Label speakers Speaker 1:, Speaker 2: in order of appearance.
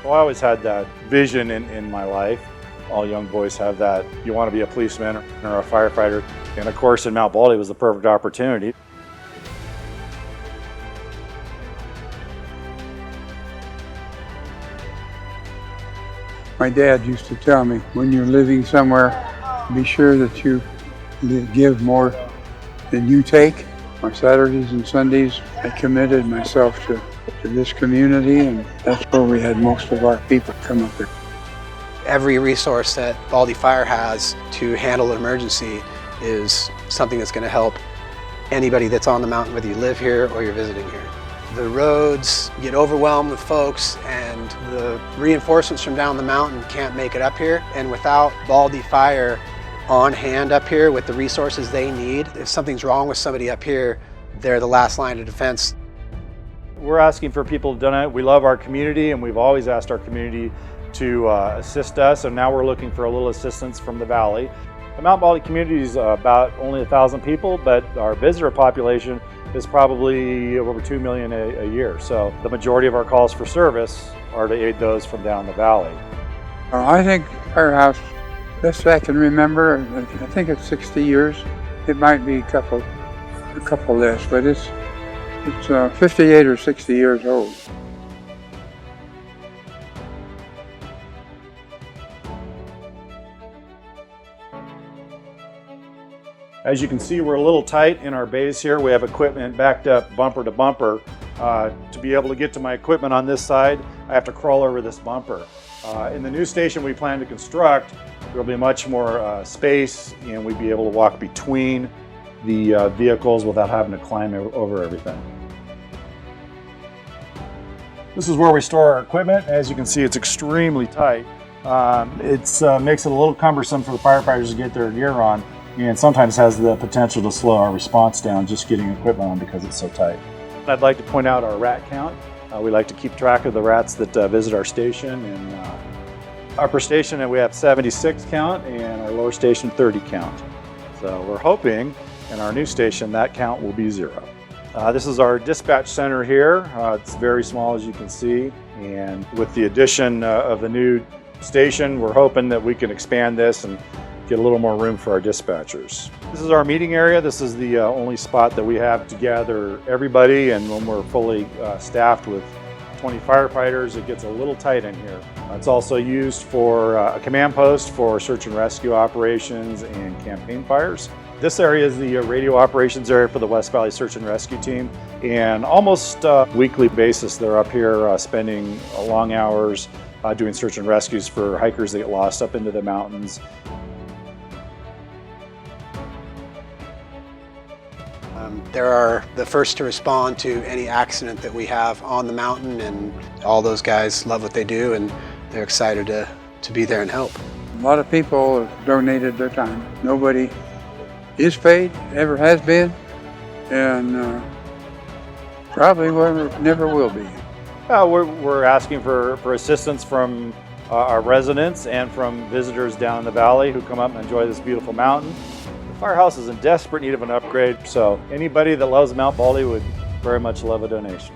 Speaker 1: Well, I always had that vision in my life. All young boys have that. You want to be a policeman or a firefighter. And of course, in Mount Baldy was the perfect opportunity.
Speaker 2: My dad used to tell me, when you're living somewhere, be sure that you give more than you take. On Saturdays and Sundays, I committed myself to this community, and that's where we had most of our people come up here.
Speaker 3: Every resource that Baldy Fire has to handle an emergency is something that's going to help anybody that's on the mountain, whether you live here or you're visiting here. The roads get overwhelmed with folks, and the reinforcements from down the mountain can't make it up here. And without Baldy Fire on hand up here with the resources they need, if something's wrong with somebody up here, they're the last line of defense.
Speaker 1: We're asking for people to donate. We love our community, and we've always asked our community to assist us, and now we're looking for a little assistance from the valley. The Mount Baldy community is about only 1,000 people, but our visitor population is probably over 2 million a year. So the majority of our calls for service are to aid those from down the valley.
Speaker 2: I think Firehouse, best I can remember, I think it's 60 years. It might be a couple less, but it's 58 or 60 years old.
Speaker 1: As you can see, we're a little tight in our bays here. We have equipment backed up bumper to bumper. To be able to get to my equipment on this side, I have to crawl over this bumper. In the new station we plan to construct, there'll be much more space, and we'd be able to walk between the vehicles without having to climb over everything. This is where we store our equipment. As you can see, it's extremely tight. It makes it a little cumbersome for the firefighters to get their gear on, and sometimes has the potential to slow our response down just getting equipment on because it's so tight. I'd like to point out our rat count. We like to keep track of the rats that visit our station. And upper station, we have 76 count, and our lower station 30 count. So we're hoping in our new station that count will be 0. This is our dispatch center here. It's very small, as you can see, and with the addition of the new station, we're hoping that we can expand this and get a little more room for our dispatchers. This is our meeting area. This is the only spot that we have to gather everybody, and when we're fully staffed with 20 firefighters, it gets a little tight in here. It's also used for a command post for search and rescue operations and campaign fires. This area is the radio operations area for the West Valley Search and Rescue Team, and almost weekly basis they're up here spending long hours doing search and rescues for hikers that get lost up into the mountains.
Speaker 3: They're are the first to respond to any accident that we have on the mountain, and all those guys love what they do, and they're excited to be there and help.
Speaker 2: A lot of people have donated their time. Nobody is paid, ever has been, and probably never will be.
Speaker 1: We're asking for assistance from our residents and from visitors down the valley who come up and enjoy this beautiful mountain. The firehouse is in desperate need of an upgrade, so anybody that loves Mount Baldy would very much love a donation.